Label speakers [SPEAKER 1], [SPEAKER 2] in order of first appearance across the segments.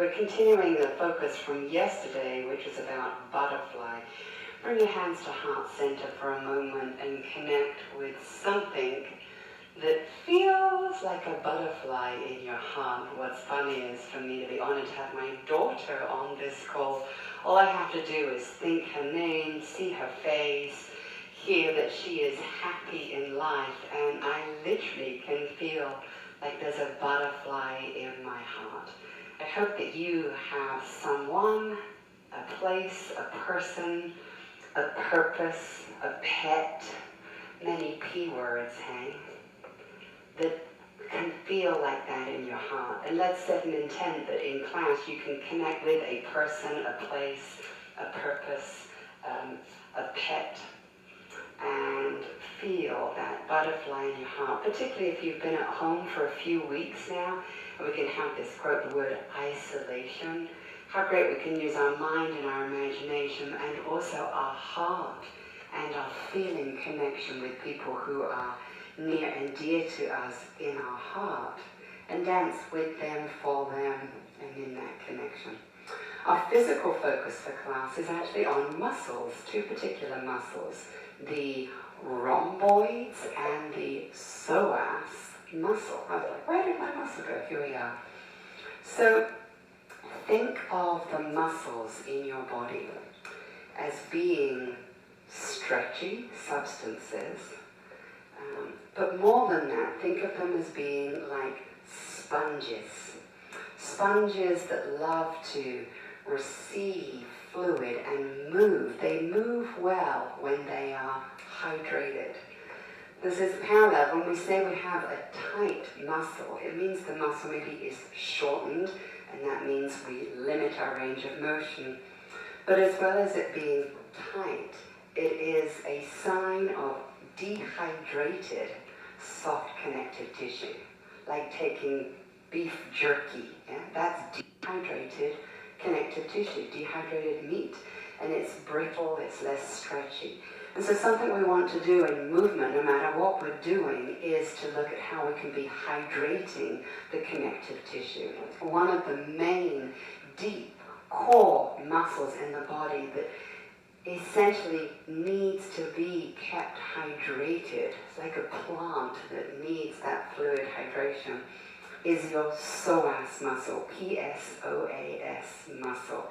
[SPEAKER 1] We're continuing the focus from yesterday, which was about butterfly. Bring your hands to heart center for a moment and connect with something that feels like a butterfly in your heart. What's funny is for me to be honored to have my daughter on this call. All I have to do is think her name, see her face, hear that she is happy in life, and I literally can feel like there's a butterfly in my heart. I hope that you have someone, a place, a person, a purpose, a pet, many P words, hey, that can feel like that in your heart. And let's set an intent that in class you can connect with a person, a place, a purpose, a pet, and feel that butterfly in your heart, particularly if you've been at home for a few weeks now, and we can have this quote, the word isolation. How great we can use our mind and our imagination and also our heart and our feeling connection with people who are near and dear to us in our heart and dance with them, for them, and in that connection. Our physical focus for class is actually on muscles, two particular muscles, the rhomboids and the psoas muscle. I was like, where did my muscle go? Here we are. So think of the muscles in your body as being stretchy substances, but more than that, think of them as being like sponges. Sponges that love to receive fluid and move. They move well when they are hydrated. There's this parallel. When we say we have a tight muscle, it means the muscle maybe is shortened, and that means we limit our range of motion. But as well as it being tight, it is a sign of dehydrated, soft connective tissue, like taking beef jerky. Yeah? That's dehydrated connective tissue, dehydrated meat, and it's brittle, it's less stretchy. And so something we want to do in movement, no matter what we're doing, is to look at how we can be hydrating the connective tissue. One of the main deep core muscles in the body that essentially needs to be kept hydrated, it's like a plant that needs that fluid hydration, is your psoas muscle, P-S-O-A-S muscle.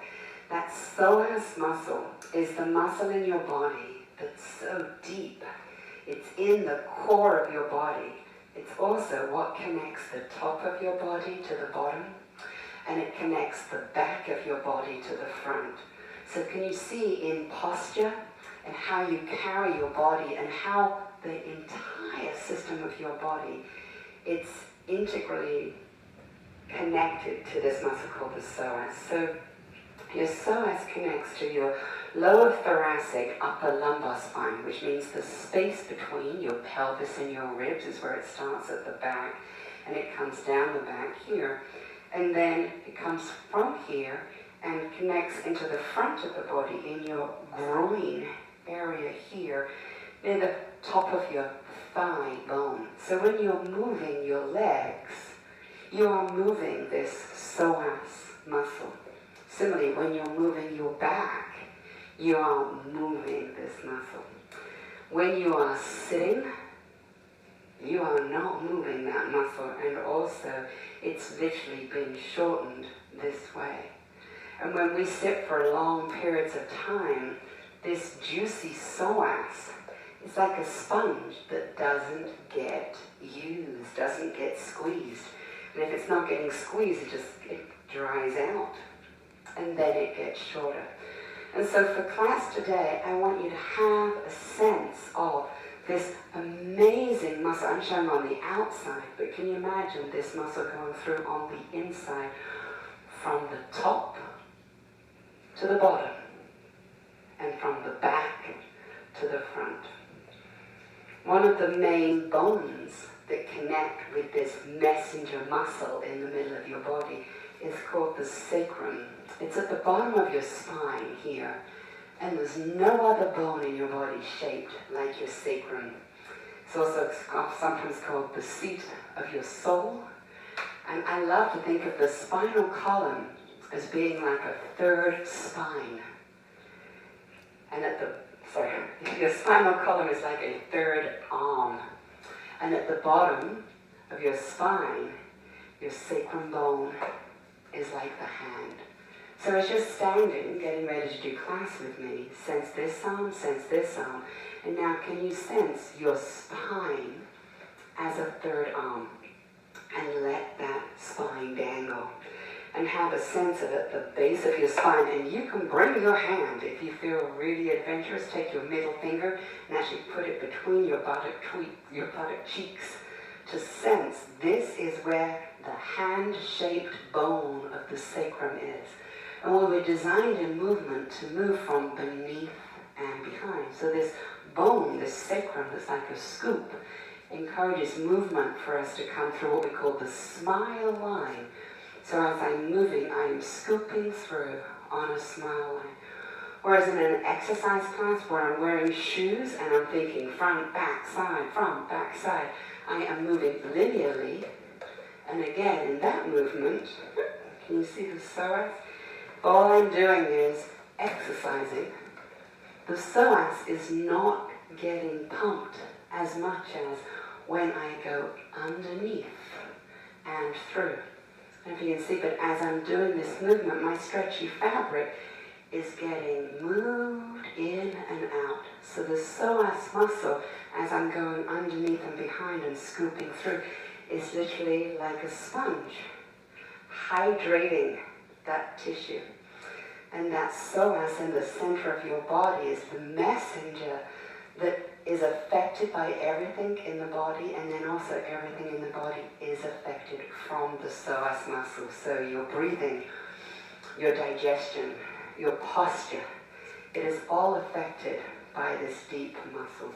[SPEAKER 1] That psoas muscle is the muscle in your body that's so deep. It's in the core of your body. It's also what connects the top of your body to the bottom, and it connects the back of your body to the front. So can you see in posture and how you carry your body and how the entire system of your body, it's integrally connected to this muscle called the psoas. So your psoas connects to your lower thoracic, upper lumbar spine, which means the space between your pelvis and your ribs is where it starts at the back, and it comes down the back here, and then it comes from here and connects into the front of the body in your groin area here, near the top of your thigh bone. So when you're moving your legs, you are moving this psoas muscle. Similarly, when you're moving your back, you are moving this muscle. When you are sitting, you are not moving that muscle, and also it's literally been shortened this way. And when we sit for long periods of time, this juicy psoas is like a sponge that doesn't get used, doesn't get squeezed. And if it's not getting squeezed, it dries out, and then it gets shorter. And so for class today, I want you to have a sense of this amazing muscle. I'm showing on the outside, but can you imagine this muscle going through on the inside from the top to the bottom and from the back to the front. One of the main bones that connect with this messenger muscle in the middle of your body is called the sacrum. It's at the bottom of your spine here, and there's no other bone in your body shaped like your sacrum. It's also sometimes called the seat of your soul. And I love to think of the spinal column as being like a third spine. And your spinal column is like a third arm. And at the bottom of your spine, your sacrum bone is like the hand. So as you're standing, getting ready to do class with me, sense this arm, and now can you sense your spine as a third arm? And let that spine dangle. And have a sense of it at the base of your spine. And you can bring your hand, if you feel really adventurous, take your middle finger and actually put it between your buttock cheeks to sense this is where the hand-shaped bone of the sacrum is. And we were designed in movement to move from beneath and behind. So this bone, this sacrum that's like a scoop, encourages movement for us to come through what we call the smile line. So as I'm moving, I'm scooping through on a smile line. Whereas in an exercise class where I'm wearing shoes and I'm thinking front, back, side, I am moving linearly. And again, in that movement, can you see the psoas? All I'm doing is exercising. The psoas is not getting pumped as much as when I go underneath and through. I don't know if you can see, but as I'm doing this movement, my stretchy fabric is getting moved in and out. So the psoas muscle, as I'm going underneath and behind and scooping through, is literally like a sponge, hydrating that tissue. And that psoas in the center of your body is the messenger that is affected by everything in the body, and then also everything in the body is affected from the psoas muscle. So your breathing, your digestion, your posture, it is all affected by this deep muscle.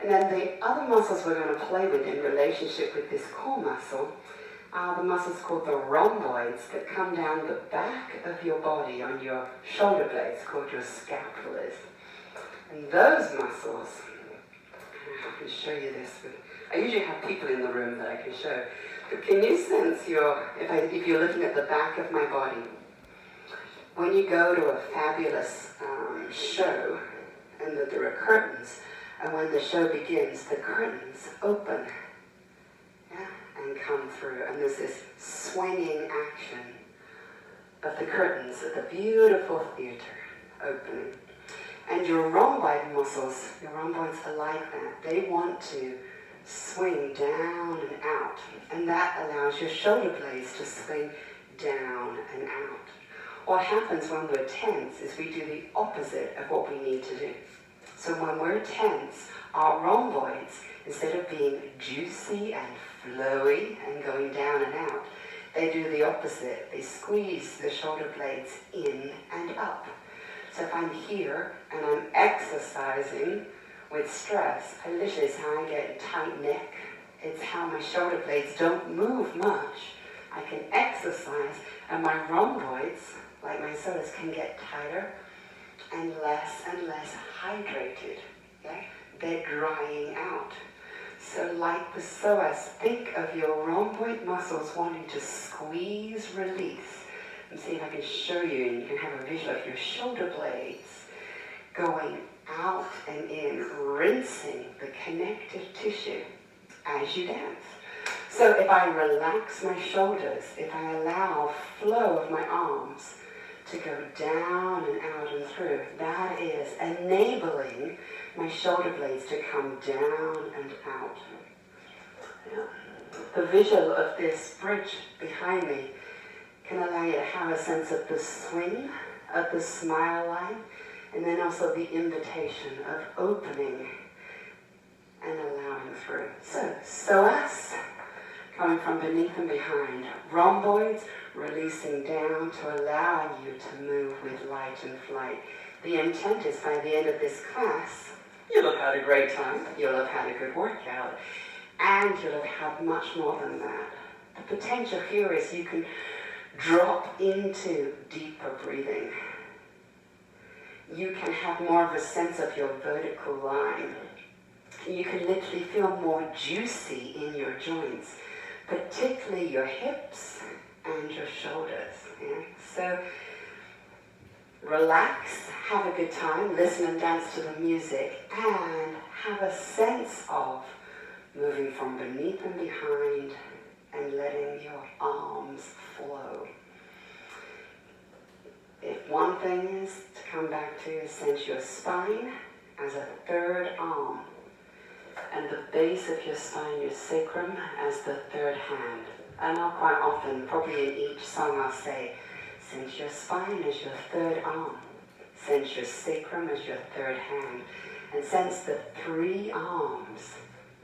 [SPEAKER 1] And then the other muscles we're going to play with in relationship with this core muscle are the muscles called the rhomboids that come down the back of your body on your shoulder blades, called your scapulars. And those muscles, I can show you this. I usually have people in the room that I can show. But can you sense if you're looking at the back of my body, when you go to a fabulous show and that there are curtains, and when the show begins, the curtains open, and come through, and there's this swinging action of the curtains at the beautiful theater opening. And your rhomboid muscles, your rhomboids are like that. They want to swing down and out, and that allows your shoulder blades to swing down and out. What happens when we're tense is we do the opposite of what we need to do. So when we're tense, our rhomboids, instead of being juicy and flowy and going down and out, they do the opposite. They squeeze the shoulder blades in and up. So if I'm here and I'm exercising with stress, it's how I get a tight neck. It's how my shoulder blades don't move much. I can exercise and my rhomboids, like my psoas, can get tighter and less hydrated. Okay? They're drying out. So like the psoas, think of your rhomboid muscles wanting to squeeze, release. And see if I can show you, and you can have a visual of your shoulder blades going out and in, rinsing the connective tissue as you dance. So if I relax my shoulders, if I allow flow of my arms to go down and out and through, that is enabling my shoulder blades to come down and out. Yeah. The visual of this bridge behind me can allow you to have a sense of the swing of the smile line, and then also the invitation of opening and allowing through. So, psoas, coming from beneath and behind. Rhomboids, releasing down to allowing you to move with light and flight. The intent is by the end of this class, you'll have had a great time, you'll have had a good workout, and you'll have had much more than that. The potential here is you can drop into deeper breathing. You can have more of a sense of your vertical line. You can literally feel more juicy in your joints, particularly your hips and your shoulders. Yeah? So relax, have a good time, listen and dance to the music, and have a sense of moving from beneath and behind and letting your arms flow. If one thing is to come back to, sense your spine as a third arm, and the base of your spine, your sacrum, as the third hand. And I'll quite often, probably in each song, I'll say, sense your spine as your third arm, sense your sacrum as your third hand, and sense the three arms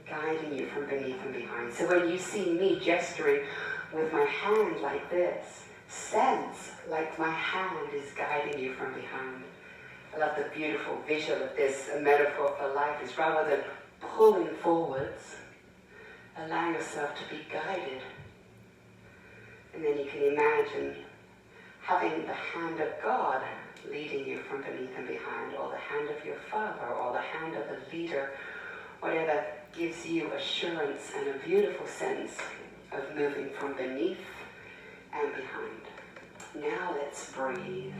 [SPEAKER 1] guiding you from beneath and behind. So when you see me gesturing with my hand like this, sense like my hand is guiding you from behind. I love the beautiful visual of this. A metaphor for life is rather than pulling forwards, allow yourself to be guided. And then you can imagine having the hand of God leading you from beneath and behind, or the hand of your father, or the hand of a leader, whatever gives you assurance and a beautiful sense of moving from beneath and behind. Now let's breathe.